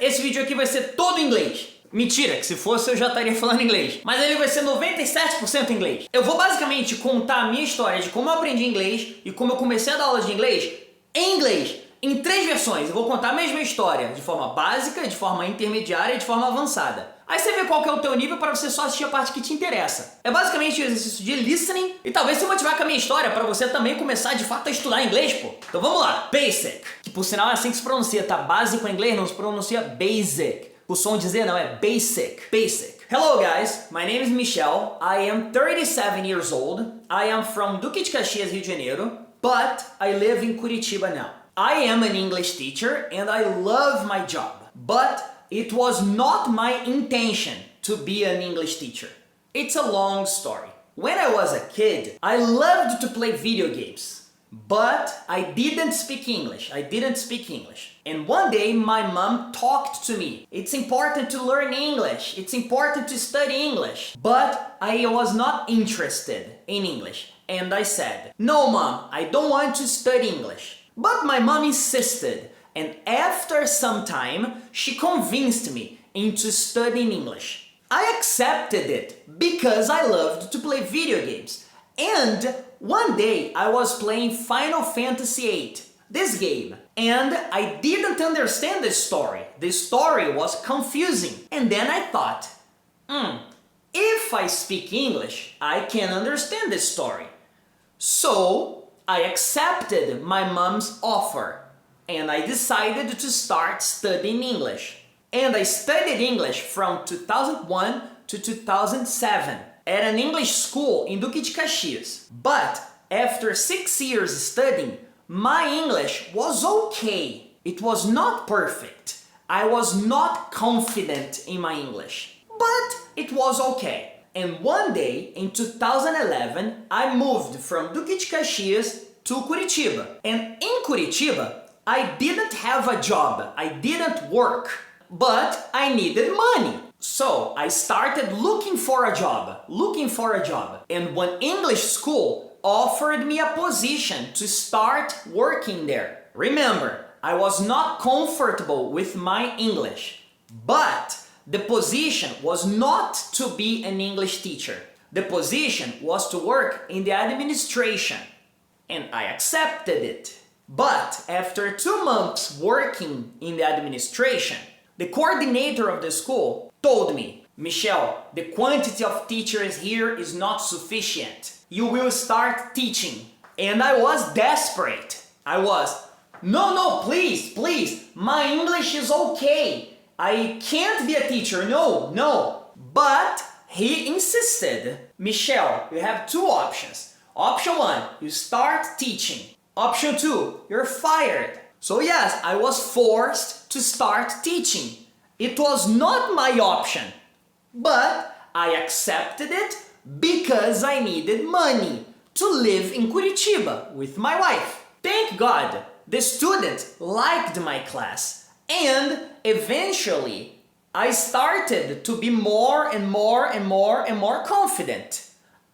esse vídeo aqui vai ser todo em inglês. Mentira, que se fosse eu já estaria falando inglês. Mas ele vai ser 97% em inglês. Eu vou basicamente contar a minha história de como eu aprendi inglês e como eu comecei a dar aula de inglês, em 3 versões. Eu vou contar a mesma história, de forma básica, de forma intermediária e de forma avançada. Aí você vê qual que é o teu nível para você só assistir a parte que te interessa. É basicamente um exercício de listening e talvez se motivar com a minha história para você também começar de fato a estudar inglês, pô. Então vamos lá. Basic, que por sinal é assim que se pronuncia, tá? Básico em inglês não se pronuncia basic. O som de Z não, é basic. Basic. Hello guys, my name is Michelle. I am 37 years old. I am from Duque de Caxias, Rio de Janeiro, but I live in Curitiba now. I am an English teacher and I love my job, but it was not my intention to be an English teacher. It's a long story. When I was a kid, I loved to play video games, but I didn't speak English. And one day my mom talked to me. It's important to learn English. It's important to study English. But I was not interested in English. And I said, "No, Mom, I don't want to study English." But my mom insisted. And after some time, she convinced me into studying English. I accepted it because I loved to play video games. And one day I was playing Final Fantasy VIII, this game, and I didn't understand the story. The story was confusing. And then I thought, if I speak English, I can understand the story. So I accepted my mom's offer. And I decided to start studying English. And I studied English from 2001 to 2007 at an English school in Duque de Caxias. But after 6 years studying, my English was okay. It was not perfect. I was not confident in my English, but it was okay. And one day in 2011, I moved from Duque de Caxias to Curitiba. And in Curitiba, I didn't have a job, I didn't work, but I needed money. So I started looking for a job. And one English school offered me a position to start working there. Remember, I was not comfortable with my English, but the position was not to be an English teacher. The position was to work in the administration, and I accepted it. But after 2 months working in the administration, the coordinator of the school told me, "Michelle, the quantity of teachers here is not sufficient. You will start teaching." And I was desperate. No, please, my English is okay. I can't be a teacher, no. But he insisted. "Michelle, you have 2 options. Option 1, you start teaching. Option 2, you're fired." So yes, I was forced to start teaching. It was not my option, but I accepted it because I needed money to live in Curitiba with my wife. Thank God, the students liked my class, and eventually I started to be more and more confident.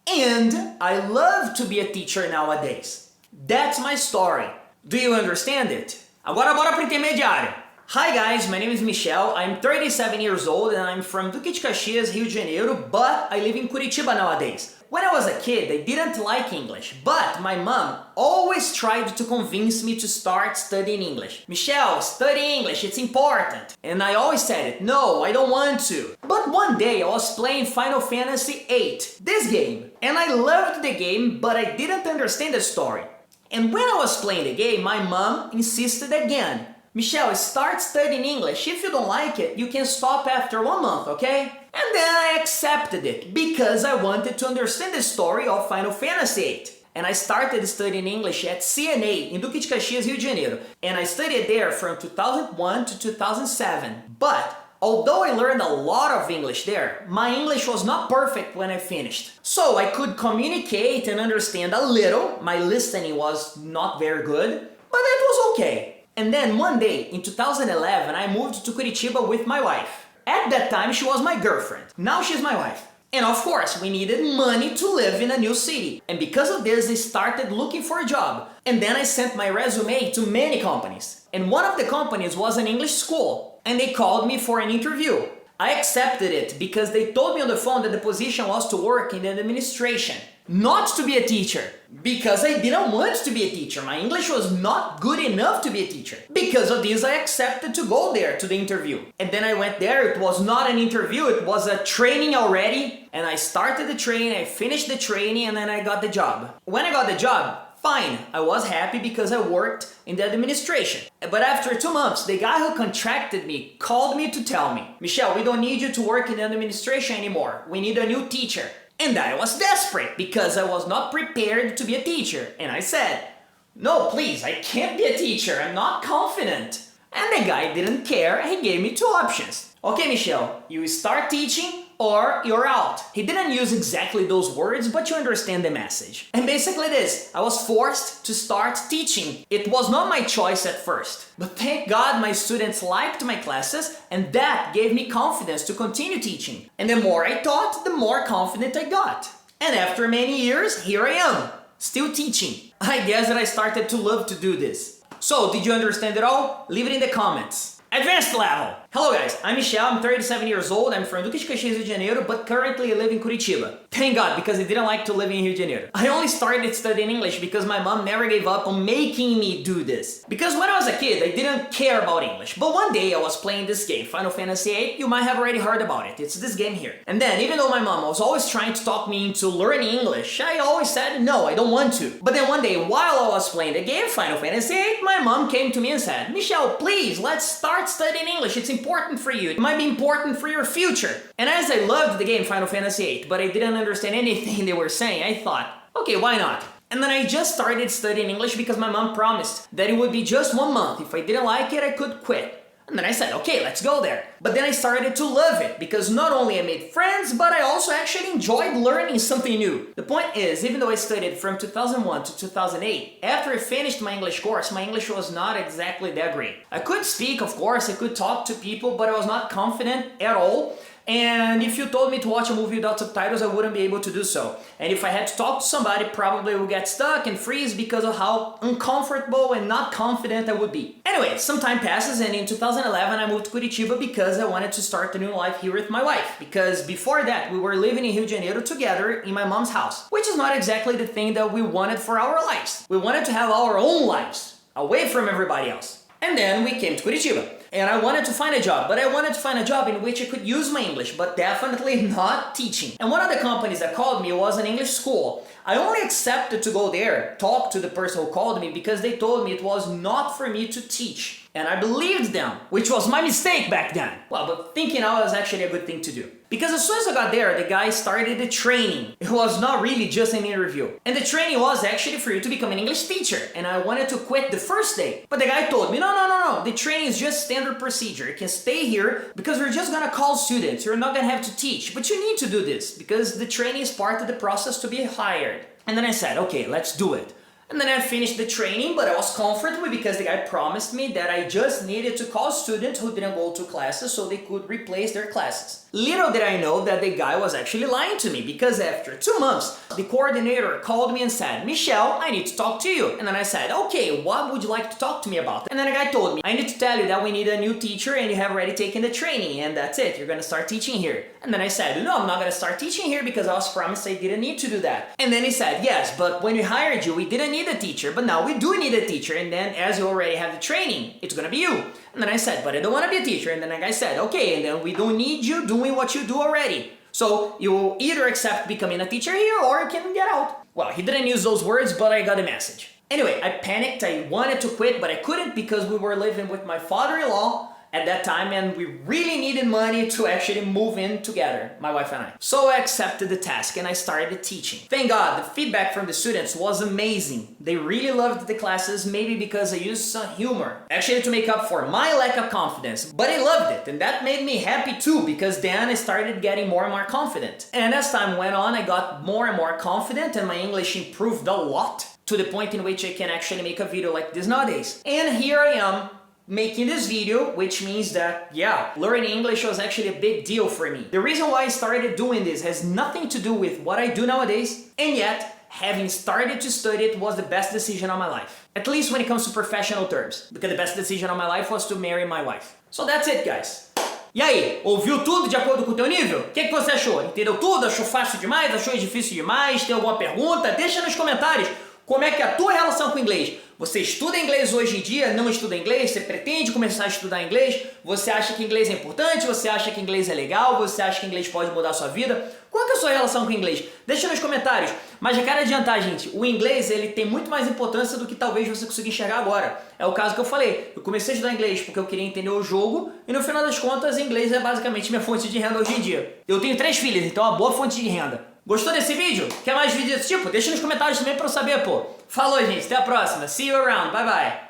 And I love to be a teacher nowadays. That's my story. Do you understand it? Agora bora pro intermediário. Hi guys, my name is Michelle. I'm 37 years old and I'm from Duque de Caxias, Rio de Janeiro, but I live in Curitiba nowadays. When I was a kid, I didn't like English, but my mom always tried to convince me to start studying English. "Michelle, study English, it's important." And I always said it, "No, I don't want to." But one day I was playing Final Fantasy VIII, this game, and I loved the game, but I didn't understand the story. And when I was playing the game, my mom insisted again. "Michelle, start studying English. If you don't like it, you can stop after 1 month, okay?" And then I accepted it because I wanted to understand the story of Final Fantasy VIII. And I started studying English at CNA in Duque de Caxias, Rio de Janeiro. And I studied there from 2001 to 2007. But although I learned a lot of English there, my English was not perfect when I finished. So I could communicate and understand a little. My listening was not very good, but it was okay. And then one day in 2011, I moved to Curitiba with my wife. At that time, she was my girlfriend. Now she's my wife. And of course, we needed money to live in a new city. And because of this, I started looking for a job. And then I sent my resume to many companies. And one of the companies was an English school. and they called me for an interview. I accepted it because they told me on the phone that the position was to work in the administration, not to be a teacher. Because I didn't want to be a teacher. My English was not good enough to be a teacher. Because of this, I accepted to go there to the interview. And then I went there. It was not an interview. It was a training already. And I started the training, I finished the training, and then I got the job. When I got the job, fine, I was happy because I worked in the administration. But after 2 months, the guy who contracted me called me to tell me, Michel, we don't need you to work in the administration anymore. We need a new teacher. And I was desperate because I was not prepared to be a teacher. And I said, no, please, I can't be a teacher. I'm not confident. And the guy didn't care. He gave me 2 options. Okay, Michel, you start teaching or you're out. He didn't use exactly those words, but you understand the message. And basically this, I was forced to start teaching. It was not my choice at first. But thank God my students liked my classes, and that gave me confidence to continue teaching. And the more I taught, the more confident I got. And after many years, here I am, still teaching. I guess that I started to love to do this. So, did you understand it all? Leave it in the comments. Advanced level! Hello guys, I'm Michel, I'm 37 years old, I'm from Duque de Caxias, Rio de Janeiro, but currently I live in Curitiba. Thank God, because I didn't like to live in Rio de Janeiro. I only started studying English because my mom never gave up on making me do this. Because when I was a kid, I didn't care about English, but one day I was playing this game, Final Fantasy VIII, you might have already heard about it, it's this game here. And then, even though my mom was always trying to talk me into learning English, I always said, no, I don't want to. But then one day, while I was playing the game, Final Fantasy VIII, my mom came to me and said, Michel, please, let's start studying English, it's important for you. It might be important for your future. And as I loved the game Final Fantasy VIII, but I didn't understand anything they were saying, I thought, okay, why not? And then I just started studying English because my mom promised that it would be just 1 month. If I didn't like it, I could quit. And then I said, okay, let's go there. But then I started to love it because not only I made friends, but I also actually enjoyed learning something new. The point is, even though I studied from 2001 to 2008, after I finished my English course, my English was not exactly that great. I could speak, of course, I could talk to people, but I was not confident at all. And if you told me to watch a movie without subtitles, I wouldn't be able to do so. And if I had to talk to somebody, probably I would get stuck and freeze because of how uncomfortable and not confident I would be. Anyway, some time passes, and in 2011 I moved to Curitiba because I wanted to start a new life here with my wife. Because before that, we were living in Rio de Janeiro together in my mom's house, which is not exactly the thing that we wanted for our lives. We wanted to have our own lives, away from everybody else. And then we came to Curitiba. And I wanted to find a job, but I wanted to find a job in which I could use my English, but definitely not teaching. And one of the companies that called me was an English school. I only accepted to go there, talk to the person who called me, because they told me it was not for me to teach. And I believed them, which was my mistake back then. Well, but thinking out was actually a good thing to do. Because as soon as I got there, the guy started the training. It was not really just an interview. And the training was actually for you to become an English teacher. And I wanted to quit the first day. But the guy told me, no. The training is just standard procedure. You can stay here because we're just gonna call students. You're not gonna have to teach. But you need to do this because the training is part of the process to be hired. And then I said, okay, let's do it. And then I finished the training, but I was comfortable because the guy promised me that I just needed to call students who didn't go to classes so they could replace their classes. Little did I know that the guy was actually lying to me, because after 2 months, the coordinator called me and said, Michel, I need to talk to you. And then I said, okay, what would you like to talk to me about? And then the guy told me, I need to tell you that we need a new teacher and you have already taken the training, and that's it, you're gonna start teaching here. And then I said, no, I'm not gonna start teaching here because I was promised I didn't need to do that. And then he said, yes, but when we hired you, we didn't need a teacher, but now we do need a teacher, and then as you already have the training, it's gonna be you. And then I said, but I don't want to be a teacher. And then the guy said, okay, and then we don't need you doing what you do already. So you either accept becoming a teacher here or you can get out. Well, he didn't use those words, but I got the message. Anyway, I panicked, I wanted to quit, but I couldn't because we were living with my father-in-law at that time, and we really needed money to actually move in together, my wife and I. So I accepted the task and I started teaching. Thank God, the feedback from the students was amazing. They really loved the classes, maybe because I used some humor, actually to make up for my lack of confidence, but I loved it, and that made me happy too, because then I started getting more and more confident. And as time went on, I got more and more confident and my English improved a lot, to the point in which I can actually make a video like this nowadays. And here I am, making this video, which means that, yeah, learning English was actually a big deal for me. The reason why I started doing this has nothing to do with what I do nowadays, and yet having started to study it was the best decision of my life. At least when it comes to professional terms. Because the best decision of my life was to marry my wife. So that's it, guys. E aí, ouviu tudo de acordo com o teu nível? O que você achou? Entendeu tudo? Achou fácil demais? Achou difícil demais? Tem alguma pergunta? Deixa nos comentários como é que é a tua relação com o inglês. Você estuda inglês hoje em dia? Não estuda inglês? Você pretende começar a estudar inglês? Você acha que inglês é importante? Você acha que inglês é legal? Você acha que inglês pode mudar a sua vida? Qual que é a sua relação com o inglês? Deixa nos comentários. Mas já quero adiantar, gente, o inglês ele tem muito mais importância do que talvez você consiga enxergar agora. É o caso que eu falei. Eu comecei a estudar inglês porque eu queria entender o jogo e no final das contas, inglês é basicamente minha fonte de renda hoje em dia. Eu tenho 3 filhas, então é uma boa fonte de renda. Gostou desse vídeo? Quer mais vídeos desse tipo? Deixa nos comentários também pra eu saber, pô. Falou, gente. Até a próxima. See you around. Bye, bye.